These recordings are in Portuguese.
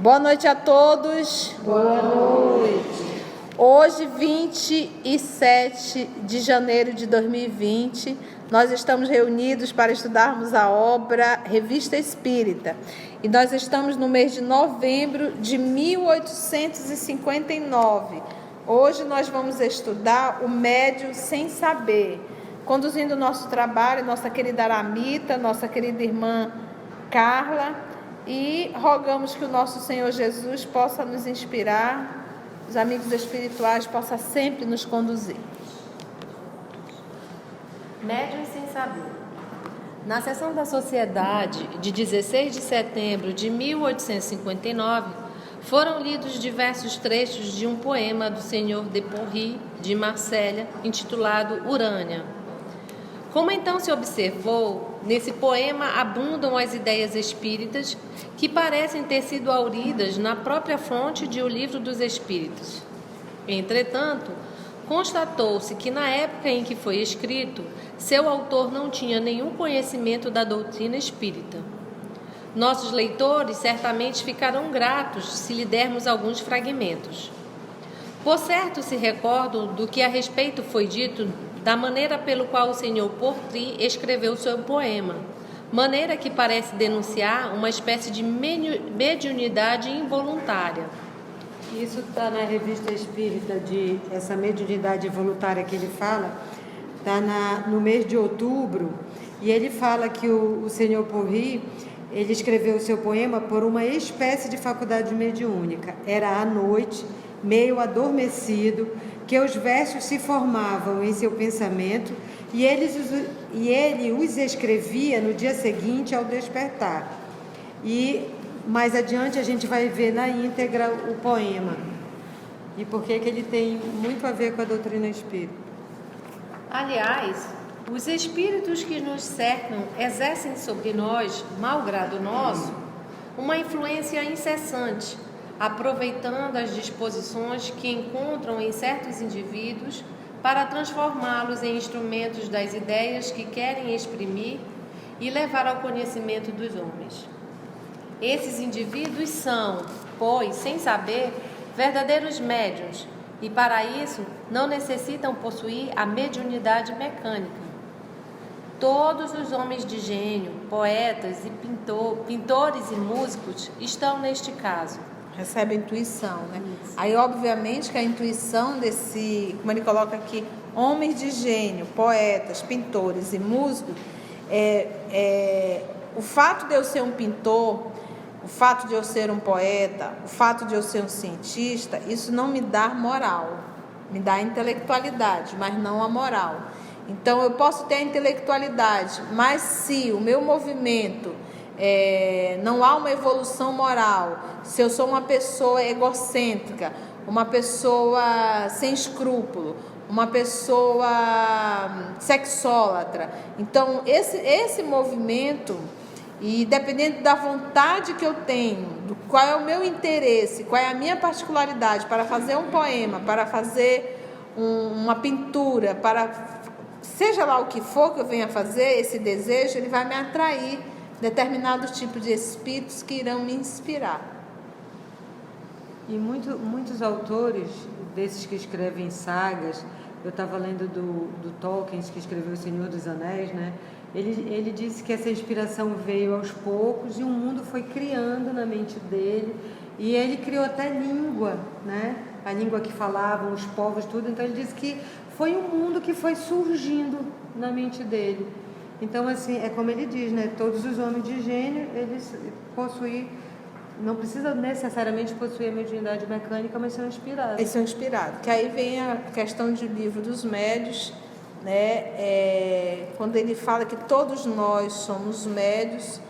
Boa noite a todos. Boa noite. Hoje, 27 de janeiro de 2020, nós estamos reunidos para estudarmos a obra Revista Espírita. E nós estamos no mês de novembro de 1859. Hoje nós vamos estudar o Médium Sem Saber. Conduzindo o nosso trabalho, nossa querida Aramita, nossa querida irmã Carla. E rogamos que o nosso Senhor Jesus possa nos inspirar, os amigos espirituais possam sempre nos conduzir. Médium Sem Saber. Na sessão da Sociedade de 16 de setembro de 1859, foram lidos diversos trechos de um poema do Senhor de Porry, de Marselha, intitulado Urânia. Como então se observou, nesse poema abundam as ideias espíritas que parecem ter sido hauridas na própria fonte de O Livro dos Espíritos. Entretanto, constatou-se que na época em que foi escrito, seu autor não tinha nenhum conhecimento da doutrina espírita. Nossos leitores certamente ficarão gratos se lhe dermos alguns fragmentos. Por certo se recordam do que a respeito foi dito da maneira pelo qual o senhor Porry escreveu seu poema, maneira que parece denunciar uma espécie de mediunidade involuntária. Isso está na Revista Espírita, essa mediunidade involuntária que ele fala, está no mês de outubro, e ele fala que o senhor Porry, ele escreveu o seu poema por uma espécie de faculdade mediúnica. Era à noite, meio adormecido, que os versos se formavam em seu pensamento e ele os escrevia no dia seguinte ao despertar. E mais adiante a gente vai ver na íntegra o poema e por que ele tem muito a ver com a doutrina espírita. Aliás, os espíritos que nos cercam exercem sobre nós, malgrado nosso, uma influência incessante, aproveitando as disposições que encontram em certos indivíduos para transformá-los em instrumentos das ideias que querem exprimir e levar ao conhecimento dos homens. Esses indivíduos são, pois, sem saber, verdadeiros médiuns e, para isso, não necessitam possuir a mediunidade mecânica. Todos os homens de gênio, poetas e pintores e músicos estão neste caso. Recebe a intuição, né? Isso. Aí, obviamente, que a intuição desse, como ele coloca aqui, homens de gênio, poetas, pintores e músicos, o fato de eu ser um pintor, o fato de eu ser um poeta, o fato de eu ser um cientista, isso não me dá moral, me dá intelectualidade, mas não a moral. Então, eu posso ter a intelectualidade, mas se o meu movimento não há uma evolução moral, se eu sou uma pessoa egocêntrica, uma pessoa sem escrúpulo, uma pessoa sexólatra, então esse movimento, e dependendo da vontade que eu tenho, qual é o meu interesse, qual é a minha particularidade para fazer um poema, para fazer uma pintura, para seja lá o que for que eu venha fazer, esse desejo, ele vai me atrair determinado tipo de espíritos que irão me inspirar. E muitos autores desses que escrevem sagas, eu estava lendo do Tolkien, que escreveu O Senhor dos Anéis, né? Ele disse que essa inspiração veio aos poucos e o mundo foi criando na mente dele, e ele criou até língua, né? A língua que falavam, os povos, tudo. Então ele disse que foi um mundo que foi surgindo na mente dele. Então, assim, é como ele diz, né? Todos os homens de gênio, eles possuem, não precisa necessariamente possuir a mediunidade mecânica, mas são inspirados. Eles são inspirados. Que aí vem a questão de Livro dos Médios, né? Quando ele fala que todos nós somos médios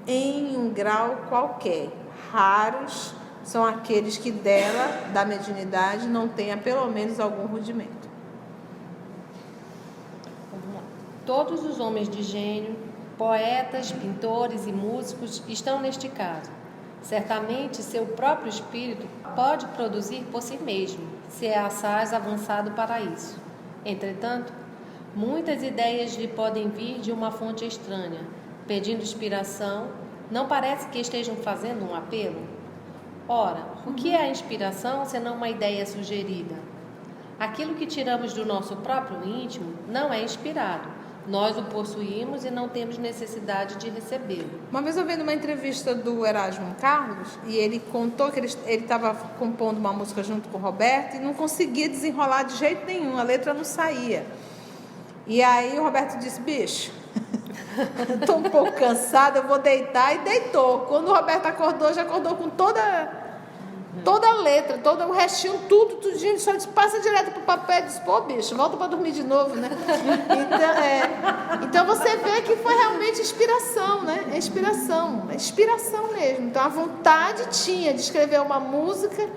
em um grau qualquer. Raros são aqueles que da mediunidade, não tenha pelo menos algum rudimento. Todos os homens de gênio, poetas, pintores e músicos estão neste caso. Certamente, seu próprio espírito pode produzir por si mesmo, se é assaz avançado para isso. Entretanto, muitas ideias lhe podem vir de uma fonte estranha, pedindo inspiração. Não parece que estejam fazendo um apelo? Ora, o que é a inspiração senão uma ideia sugerida? Aquilo que tiramos do nosso próprio íntimo não é inspirado. Nós o possuímos e não temos necessidade de recebê-lo. Uma vez eu vi numa entrevista do Erasmo Carlos, e ele contou que ele estava compondo uma música junto com o Roberto e não conseguia desenrolar de jeito nenhum, a letra não saía. E aí o Roberto disse, bicho, estou um pouco cansado, eu vou deitar, e deitou. Quando o Roberto acordou, já acordou com toda a letra, todo o restinho, tudinho, só disse, passa direto pro papel, disse, pô, bicho, volta para dormir de novo, né? Então você vê que foi realmente inspiração, né? É inspiração mesmo. Então a vontade tinha de escrever uma música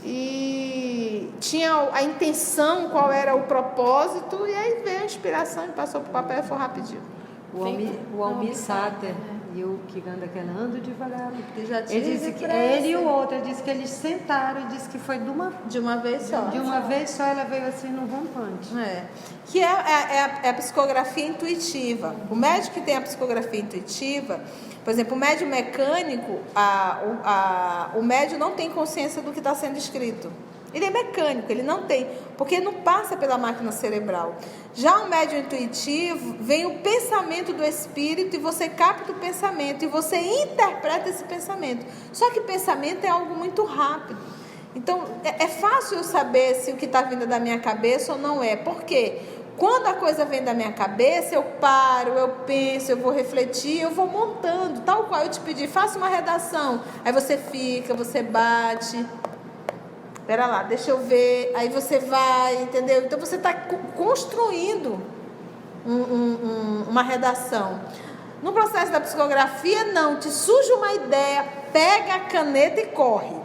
e tinha a intenção, qual era o propósito, e aí veio a inspiração e passou pro papel e foi rapidinho. O Almir Sater e o que anda aquela ando devagar. Ele disse que ele e o outro, ele disse que eles sentaram e disse que foi de uma vez só. De uma vez só ela veio assim no rompante. Que é a psicografia intuitiva. O médico que tem a psicografia intuitiva, por exemplo, o médium mecânico, o médium não tem consciência do que está sendo escrito. Ele é mecânico, ele não tem, porque não passa pela máquina cerebral. Já o médium intuitivo, vem o pensamento do espírito e você capta o pensamento e você interpreta esse pensamento. Só que pensamento é algo muito rápido. Então, é fácil eu saber se o que está vindo da minha cabeça ou não é. Por quê? Quando a coisa vem da minha cabeça, eu paro, eu penso, eu vou refletir, eu vou montando, tal qual eu te pedi, faça uma redação. Aí você fica, você bate... Pera lá, deixa eu ver. Aí você vai, entendeu? Então você está construindo uma redação. No processo da psicografia, não. Te surge uma ideia, pega a caneta e corre.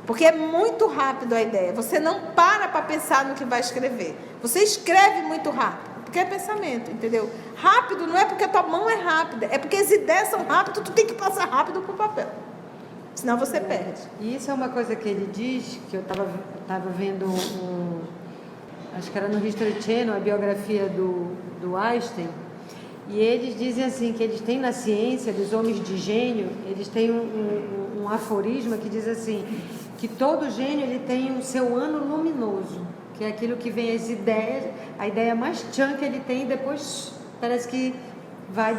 Porque é muito rápido a ideia. Você não para pensar no que vai escrever. Você escreve muito rápido. Porque é pensamento, entendeu? Rápido não é porque a tua mão é rápida. É porque as ideias são rápidas, tu tem que passar rápido para o papel. Senão você perde. E isso é uma coisa que ele diz, que eu estava vendo acho que era no History Channel, a biografia do Einstein, e eles dizem assim, que eles têm na ciência, dos homens de gênio, eles têm um aforisma que diz assim, que todo gênio ele tem o seu ano luminoso, que é aquilo que vem as ideias, a ideia mais tchan que ele tem, e depois parece que vai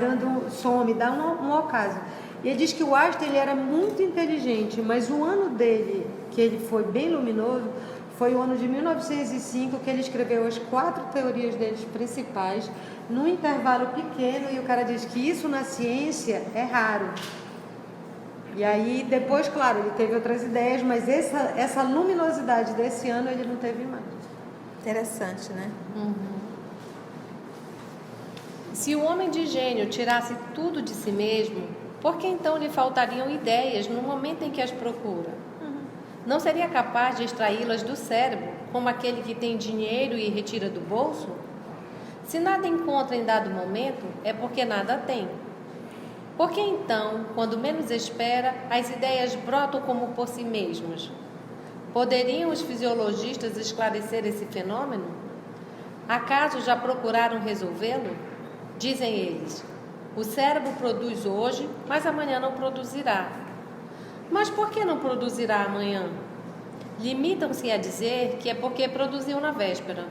some, dá um ocaso. E ele diz que o Einstein ele era muito inteligente, mas o ano dele, que ele foi bem luminoso, foi o ano de 1905, que ele escreveu as 4 teorias deles principais, num intervalo pequeno, e o cara diz que isso na ciência é raro. E aí, depois, claro, ele teve outras ideias, mas essa luminosidade desse ano ele não teve mais. Interessante, né? Se o homem de gênio tirasse tudo de si mesmo, por que então lhe faltariam ideias no momento em que as procura? Não seria capaz de extraí-las do cérebro, como aquele que tem dinheiro e retira do bolso? Se nada encontra em dado momento, é porque nada tem. Por que então, quando menos espera, as ideias brotam como por si mesmas? Poderiam os fisiologistas esclarecer esse fenômeno? Acaso já procuraram resolvê-lo? Dizem eles. O cérebro produz hoje, mas amanhã não produzirá. Mas por que não produzirá amanhã? Limitam-se a dizer que é porque produziu na véspera.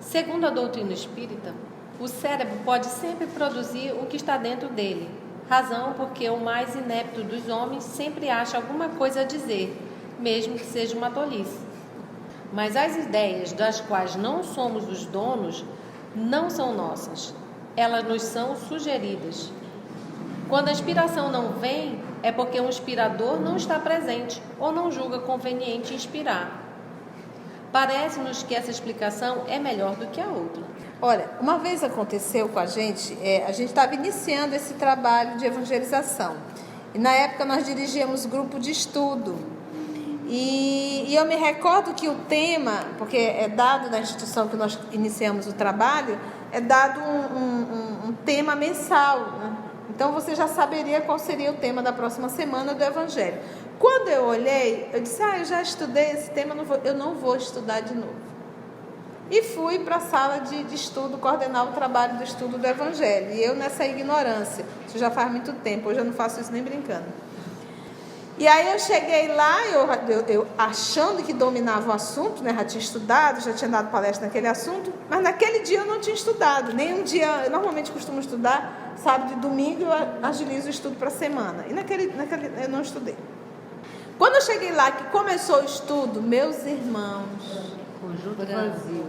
Segundo a doutrina espírita, o cérebro pode sempre produzir o que está dentro dele. Razão porque o mais inepto dos homens sempre acha alguma coisa a dizer, mesmo que seja uma tolice. Mas as ideias das quais não somos os donos não são nossas. Elas nos são sugeridas. Quando a inspiração não vem, é porque um inspirador não está presente ou não julga conveniente inspirar. Parece-nos que essa explicação é melhor do que a outra. Olha, uma vez aconteceu com a gente estava iniciando esse trabalho de evangelização. E na época nós dirigíamos grupo de estudo. E eu me recordo que o tema, porque é dado na instituição que nós iniciamos o trabalho, é dado um tema mensal, né? Então você já saberia qual seria o tema da próxima semana do Evangelho. Quando eu olhei, eu disse, eu já estudei esse tema, eu não vou estudar de novo. E fui para a sala de estudo, coordenar o trabalho do estudo do Evangelho. E eu nessa ignorância, isso já faz muito tempo, hoje eu não faço isso nem brincando. E aí eu cheguei lá, eu achando que dominava o assunto, né? Já tinha estudado, já tinha dado palestra naquele assunto, mas naquele dia eu não tinha estudado. Nem um dia, eu normalmente costumo estudar, sábado e domingo eu agilizo o estudo para a semana. E naquele eu não estudei. Quando eu cheguei lá, que começou o estudo, meus irmãos... Conjunto vazio.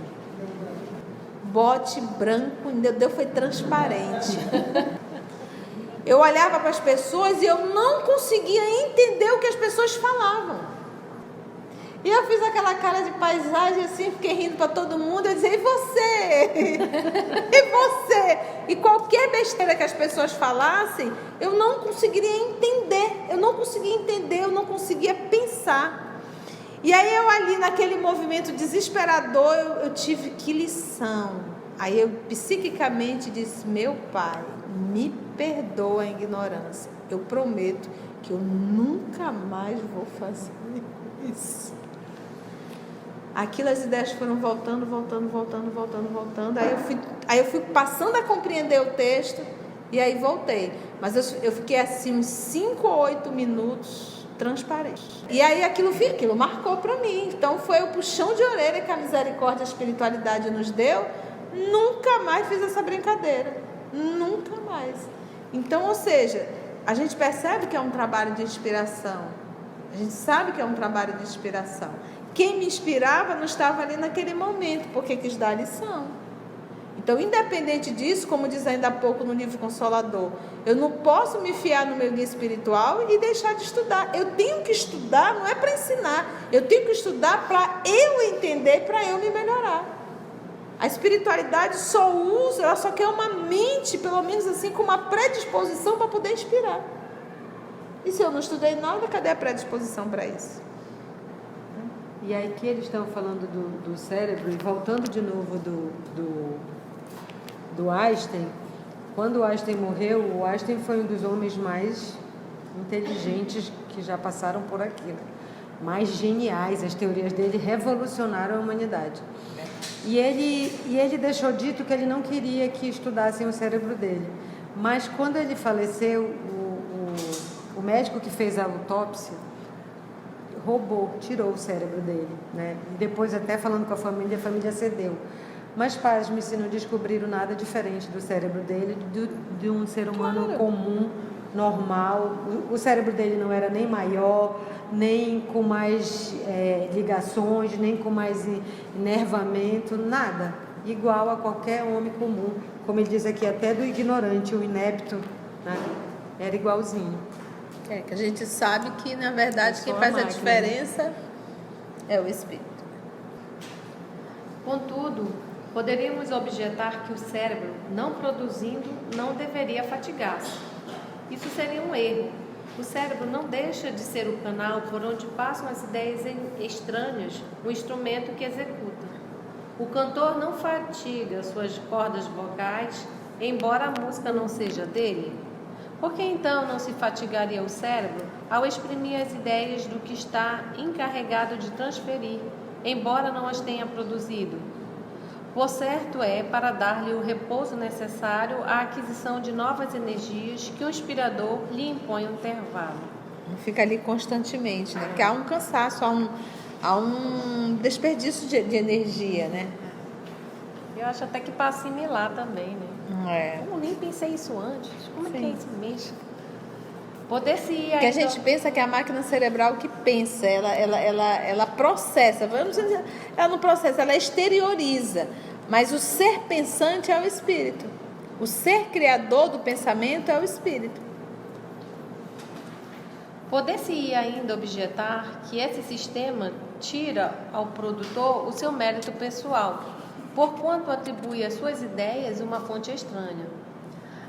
Bote branco, Deus foi transparente. Eu olhava para as pessoas e eu não conseguia entender o que as pessoas falavam. E eu fiz aquela cara de paisagem assim, fiquei rindo para todo mundo. Eu dizia, e você? E você? E qualquer besteira que as pessoas falassem, eu não conseguiria entender. Eu não conseguia pensar. E aí eu ali naquele movimento desesperador, eu tive que lição. Aí eu psiquicamente disse, meu Pai, me perdoa a ignorância. Eu prometo que eu nunca mais vou fazer isso. Aquilo, as ideias foram voltando. Aí eu fui passando a compreender o texto e aí voltei. Mas eu fiquei assim uns 5 ou 8 minutos transparente. E aí aquilo marcou para mim. Então foi o puxão de orelha que a misericórdia e a espiritualidade nos deu. Nunca mais fiz essa brincadeira. Nunca mais. Então, ou seja, a gente percebe que é um trabalho de inspiração. A gente sabe que é um trabalho de inspiração. Quem me inspirava não estava ali naquele momento, porque quis dar lição. Então, independente disso, como diz ainda há pouco no livro Consolador, eu não posso me fiar no meu guia espiritual e deixar de estudar. Eu tenho que estudar, não é para ensinar. Eu tenho que estudar para eu entender, para eu me melhorar. A espiritualidade ela só quer uma mente, pelo menos assim, com uma predisposição para poder inspirar. E se eu não estudei nada, cadê a predisposição para isso? E aí que eles estão falando do cérebro, e voltando de novo do Einstein, quando o Einstein morreu, o Einstein foi um dos homens mais inteligentes que já passaram por aqui, né? Mais geniais, as teorias dele revolucionaram a humanidade. E ele deixou dito que ele não queria que estudassem o cérebro dele. Mas quando ele faleceu, o médico que fez a autópsia tirou o cérebro dele, né? E depois, até falando com a família cedeu. Mas, pasme, se não descobriram nada diferente do cérebro dele, de um ser humano comum, normal. O cérebro dele não era nem maior, nem com mais ligações, nem com mais inervamento, nada. Igual a qualquer homem comum. Como ele diz aqui, até do ignorante, o inepto, né? Era igualzinho. Que a gente sabe que, na verdade, quem faz a diferença é o Espírito. Contudo, poderíamos objetar que o cérebro, não produzindo, não deveria fatigar-se. Isso seria um erro. O cérebro não deixa de ser o canal por onde passam as ideias estranhas, o instrumento que executa. O cantor não fatiga suas cordas vocais, embora a música não seja dele. Por que então não se fatigaria o cérebro ao exprimir as ideias do que está encarregado de transferir, embora não as tenha produzido? Por certo é para dar-lhe o repouso necessário à aquisição de novas energias que o inspirador lhe impõe um intervalo. Fica ali constantemente, né? Porque há um cansaço, há um desperdício de energia, né? Eu acho até que para assimilar também, né? Como nem pensei isso antes? Como é que é isso mesmo? Poder-se ir... Porque a gente pensa que a máquina cerebral que pensa, ela processa, ela não processa, ela exterioriza. Mas o ser pensante é o espírito. O ser criador do pensamento é o espírito. Poder-se ir ainda objetar que esse sistema tira ao produtor o seu mérito pessoal, porquanto atribui às suas ideias uma fonte estranha.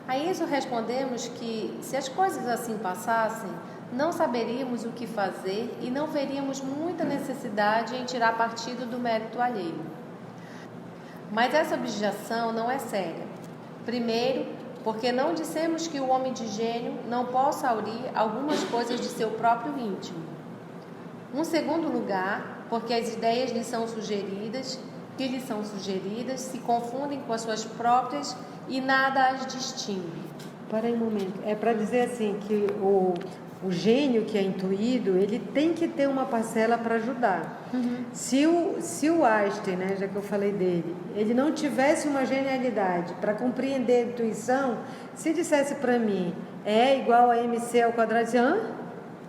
A isso respondemos que, se as coisas assim passassem, não saberíamos o que fazer e não veríamos muita necessidade em tirar partido do mérito alheio. Mas essa objeção não é séria. Primeiro, porque não dissemos que o homem de gênio não possa aurir algumas coisas de seu próprio íntimo. Um segundo lugar, porque as ideias lhe são sugeridas, se confundem com as suas próprias e nada as distingue. Para aí um momento. É para dizer assim que o gênio que é intuído, ele tem que ter uma parcela para ajudar. Se o Einstein, né, já que eu falei dele, ele não tivesse uma genialidade para compreender a intuição, se dissesse para mim, é igual a mc ao quadrado,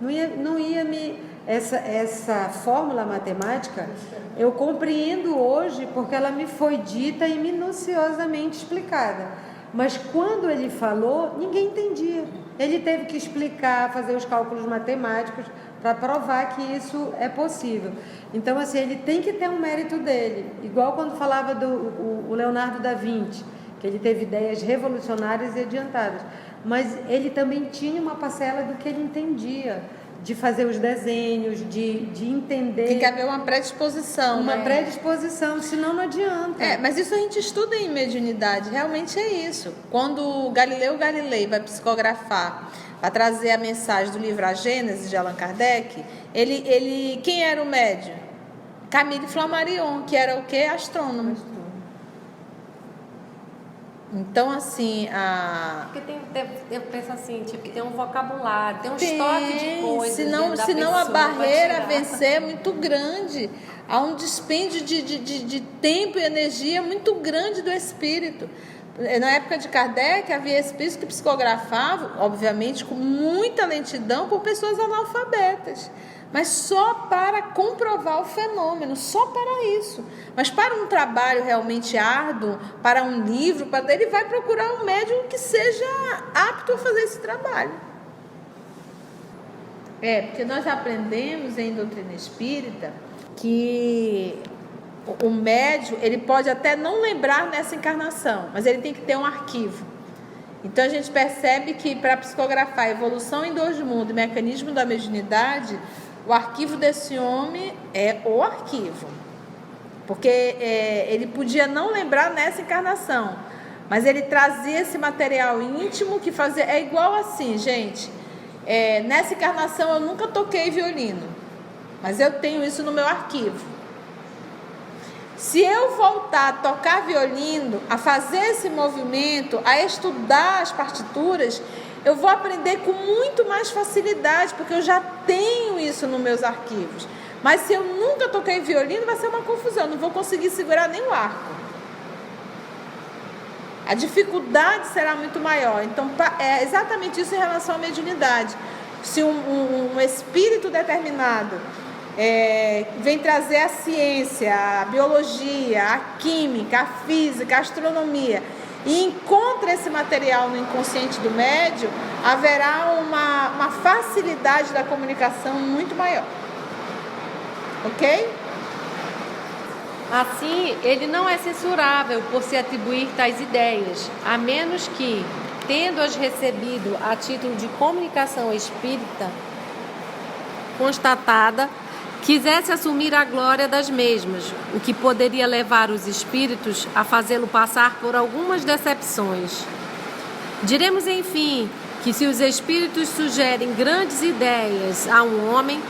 não ia me... Essa fórmula matemática, eu compreendo hoje porque ela me foi dita e minuciosamente explicada. Mas quando ele falou, ninguém entendia. Ele teve que explicar, fazer os cálculos matemáticos para provar que isso é possível. Então, assim, ele tem que ter um mérito dele. Igual quando falava do Leonardo da Vinci, que ele teve ideias revolucionárias e adiantadas. Mas ele também tinha uma parcela do que ele entendia, de fazer os desenhos, de entender. Tem que haver uma predisposição. Uma né? predisposição, senão não adianta. Mas isso a gente estuda em mediunidade, realmente é isso. Quando Galileu Galilei vai psicografar, para trazer a mensagem do livro A Gênese, de Allan Kardec, quem era o médium? Camille Flammarion, que era o quê? Astrônomo. Então, assim, Porque eu penso assim, tipo, tem um vocabulário, tem um estoque de coisas. Senão a barreira a vencer é muito grande. Há um dispêndio de tempo e energia muito grande do espírito. Na época de Kardec, havia espíritos que psicografavam, obviamente, com muita lentidão, por pessoas analfabetas. Mas só para comprovar o fenômeno, só para isso. Mas para um trabalho realmente árduo, para um livro, ele vai procurar um médium que seja apto a fazer esse trabalho. Porque nós aprendemos em doutrina espírita que o médium, ele pode até não lembrar nessa encarnação, mas ele tem que ter um arquivo. Então a gente percebe que para psicografar a evolução em dor de mundo e mecanismo da mediunidade, o arquivo desse homem é o arquivo. Porque ele podia não lembrar nessa encarnação, mas ele trazia esse material íntimo que fazia... É igual assim, gente. Nessa encarnação eu nunca toquei violino, mas eu tenho isso no meu arquivo. Se eu voltar a tocar violino, a fazer esse movimento, a estudar as partituras, eu vou aprender com muito mais facilidade, porque eu já tenho isso nos meus arquivos. Mas se eu nunca toquei violino, vai ser uma confusão, não vou conseguir segurar nem o arco. A dificuldade será muito maior. Então, é exatamente isso em relação à mediunidade. Se um espírito determinado vem trazer a ciência, a biologia, a química, a física, a astronomia, e encontra esse material no inconsciente do médium, haverá uma facilidade da comunicação muito maior. Ok? Assim, ele não é censurável por se atribuir tais ideias, a menos que, tendo-as recebido a título de comunicação espírita constatada, quisesse assumir a glória das mesmas, o que poderia levar os espíritos a fazê-lo passar por algumas decepções. Diremos, enfim, que se os espíritos sugerem grandes ideias a um homem,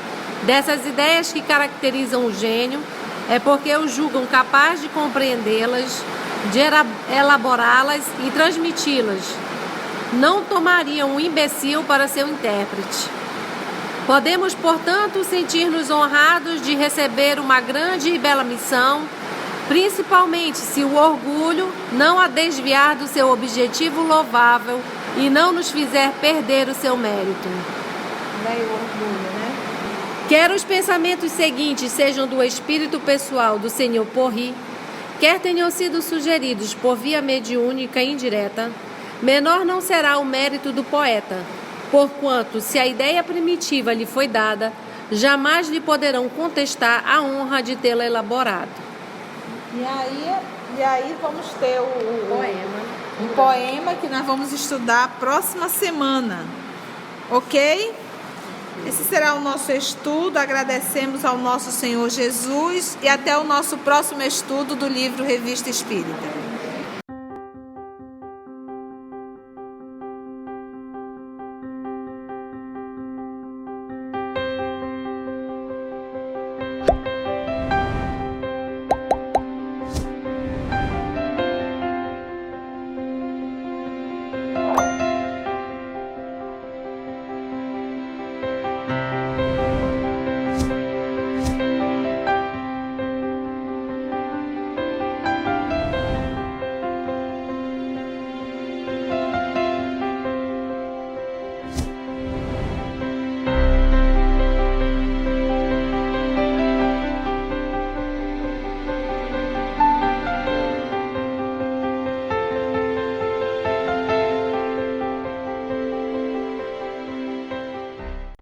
dessas ideias que caracterizam o gênio, é porque o julgam capaz de compreendê-las, de elaborá-las e transmiti-las. Não tomariam um imbecil para seu intérprete. Podemos, portanto, sentir-nos honrados de receber uma grande e bela missão, principalmente se o orgulho não a desviar do seu objetivo louvável e não nos fizer perder o seu mérito. Daí o orgulho, né? Quer os pensamentos seguintes sejam do espírito pessoal do Senhor Porri, quer tenham sido sugeridos por via mediúnica indireta, menor não será o mérito do poeta, porquanto, se a ideia primitiva lhe foi dada, jamais lhe poderão contestar a honra de tê-la elaborado. E aí vamos ter um poema que nós vamos estudar a próxima semana, ok? Esse será o nosso estudo. Agradecemos ao nosso Senhor Jesus e até o nosso próximo estudo do livro Revista Espírita.